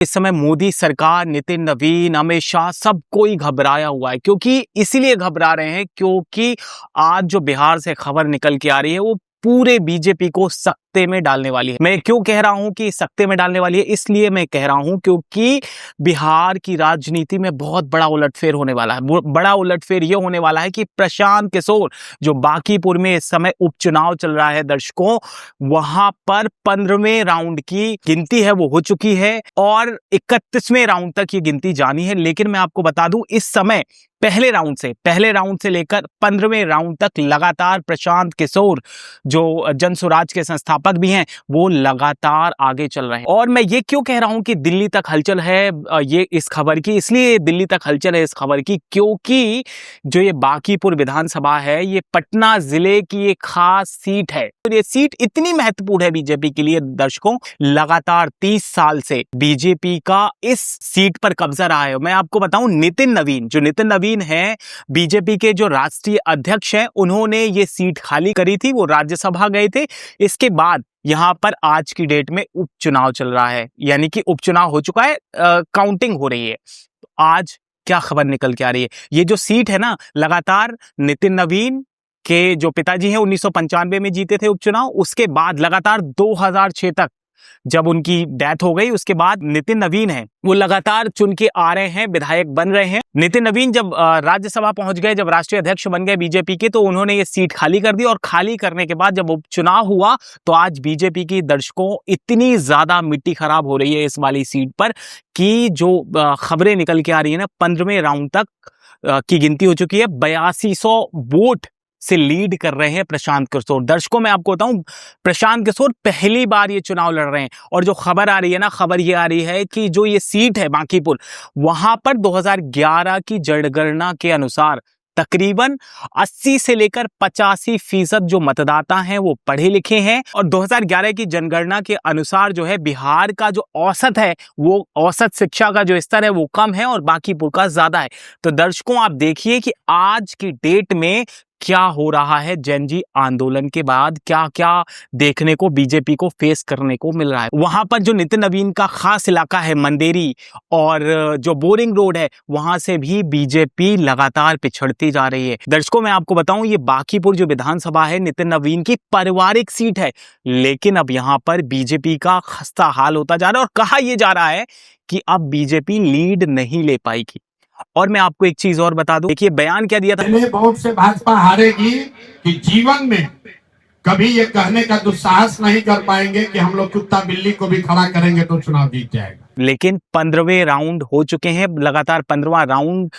इस समय मोदी सरकार, नितिन नवीन, अमित शाह सब कोई घबराया हुआ है। क्योंकि इसीलिए घबरा रहे हैं क्योंकि आज जो बिहार से खबर निकल के आ रही है वो पूरे बीजेपी को सकते में डालने वाली है। मैं क्यों कह रहा हूं कि सकते में डालने वाली है, इसलिए मैं कह रहा हूं क्योंकि बिहार की राजनीति में बहुत बड़ा उलटफेर होने वाला है। बड़ा उलटफेर ये होने वाला है कि प्रशांत किशोर, जो बांकीपुर में इस समय उपचुनाव चल रहा है दर्शकों, वहां पर 15वें राउंड की गिनती है वो हो चुकी है और 31वें राउंड तक ये गिनती जानी है। लेकिन मैं आपको बता दूं, इस समय पहले राउंड से लेकर 15वें राउंड तक लगातार प्रशांत किशोर, जो जन स्वराज के संस्थापक भी हैं, वो लगातार आगे चल रहे हैं। और मैं ये क्यों कह रहा हूं कि दिल्ली तक हलचल है ये इस खबर की, इसलिए दिल्ली तक हलचल है इस खबर की क्योंकि जो ये बांकीपुर विधानसभा है ये पटना जिले की एक खास सीट है। तो ये सीट इतनी महत्वपूर्ण है बीजेपी के लिए दर्शकों, लगातार 30 साल से बीजेपी का इस सीट पर कब्जा रहा है। मैं आपको बताऊं, नितिन नवीन है बीजेपी के जो राष्ट्रीय अध्यक्ष हैं, उन्होंने ये सीट खाली करी थी, वो राज्यसभा गए थे। इसके बाद यहां पर आज की डेट में उपचुनाव चल रहा है, यानी कि उपचुनाव हो चुका है, काउंटिंग हो रही है। तो आज क्या खबर निकल के आ रही है, ये जो सीट है ना, लगातार नितिन नवीन के जो पिताजी हैं 1995 में जीते थे उपचुनाव, उसके बाद लगातार 2006 तक जब उनकी डेथ हो गई, उसके बाद नितिन नवीन है वो लगातार चुन के आ रहे हैं, विधायक बन रहे हैं। नितिन नवीन जब राज्यसभा पहुंच गए, जब राष्ट्रीय अध्यक्ष बन गए बीजेपी के, तो उन्होंने ये सीट खाली कर दी और खाली करने के बाद जब उपचुनाव हुआ तो आज बीजेपी की दर्शकों इतनी ज्यादा मिट्टी खराब हो रही है इस वाली सीट पर कि जो खबरें निकल के आ रही है ना, 15वें राउंड तक की गिनती हो चुकी है। 8200 वोट से लीड कर रहे हैं प्रशांत किशोर। दर्शकों मैं आपको बताऊं, प्रशांत किशोर पहली बार ये चुनाव लड़ रहे हैं और जो खबर आ रही है ना, खबर ये आ रही है कि जो ये सीट है बांकीपुर, वहां पर 2011 की जनगणना के अनुसार तकरीबन 80 से लेकर 85% जो मतदाता हैं वो पढ़े लिखे हैं और 2011 की जनगणना के अनुसार जो है बिहार का जो औसत है, वो औसत शिक्षा का जो स्तर है वो कम है और बांकीपुर का ज्यादा है। तो दर्शकों आप देखिए कि आज की डेट में क्या हो रहा है, जेन जी आंदोलन के बाद क्या क्या देखने को बीजेपी को फेस करने को मिल रहा है। वहां पर जो नितिन नवीन का खास इलाका है मंदेरी और जो बोरिंग रोड है, वहां से भी बीजेपी लगातार पिछड़ती जा रही है। दर्शकों मैं आपको बताऊं, ये बांकीपुर जो विधानसभा है नितिन नवीन की पारिवारिक सीट है, लेकिन अब यहां पर बीजेपी का खस्ता हाल होता जा रहा है और कहा यह जा रहा है कि अब बीजेपी लीड नहीं ले पाएगी। और मैं आपको एक चीज और बता दूं, देखिए बयान क्या दिया था, वोट से भाजपा हारेगी कि जीवन में कभी ये कहने का दुस्साहस नहीं कर पाएंगे कि हम लोग कुत्ता बिल्ली को भी खड़ा करेंगे तो चुनाव जीत जाएगा। लेकिन 15वें राउंड हो चुके हैं, लगातार 15वां राउंड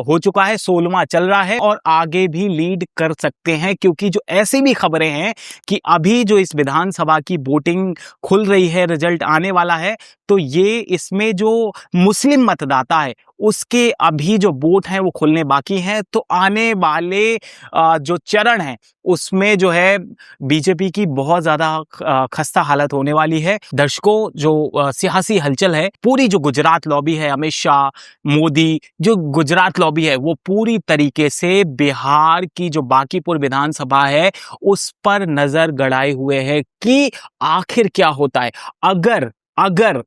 हो चुका है, 16वां चल रहा है और आगे भी लीड कर सकते हैं क्योंकि जो ऐसी भी खबरें हैं कि अभी जो इस विधानसभा की वोटिंग खुल रही है, रिजल्ट आने वाला है, तो ये इसमें जो मुस्लिम मतदाता है उसके अभी जो वोट हैं वो खुलने बाकी हैं। तो आने वाले जो चरण है उसमें जो है बीजेपी की बहुत ज्यादा खस्ता हालत होने वाली है। दर्शकों जो सियासी हलचल है, पूरी जो गुजरात लॉबी है, अमित शाह, मोदी, जो गुजरात लॉबी है वो पूरी तरीके से बिहार की जो बांकीपुर विधानसभा है उस पर नजर गड़ाए हुए है कि आखिर क्या होता है। अगर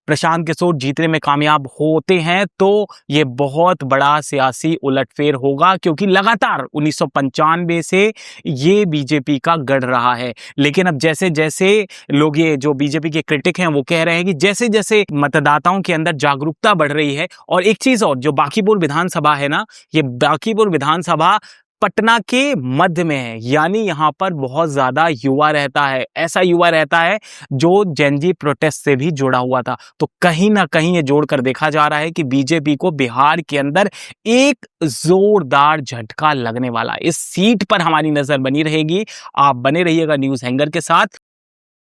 प्रशांत किशोर जीतने में कामयाब होते हैं तो ये बहुत बड़ा सियासी उलटफेर होगा क्योंकि लगातार 1995 से ये बीजेपी का गढ़ रहा है। लेकिन अब जैसे जैसे लोग, ये जो बीजेपी के क्रिटिक हैं वो कह रहे हैं कि जैसे जैसे मतदाताओं के अंदर जागरूकता बढ़ रही है, और एक चीज और, जो बांकीपुर विधानसभा है ना, ये बांकीपुर विधानसभा पटना के मध्य में है, यानी यहाँ पर बहुत ज्यादा युवा रहता है, ऐसा युवा रहता है जो जेन जी प्रोटेस्ट से भी जुड़ा हुआ था। तो कहीं ना कहीं ये जोड़कर देखा जा रहा है कि बीजेपी को बिहार के अंदर एक जोरदार झटका लगने वाला है। इस सीट पर हमारी नजर बनी रहेगी। आप बने रहिएगा न्यूज हैंगर के साथ।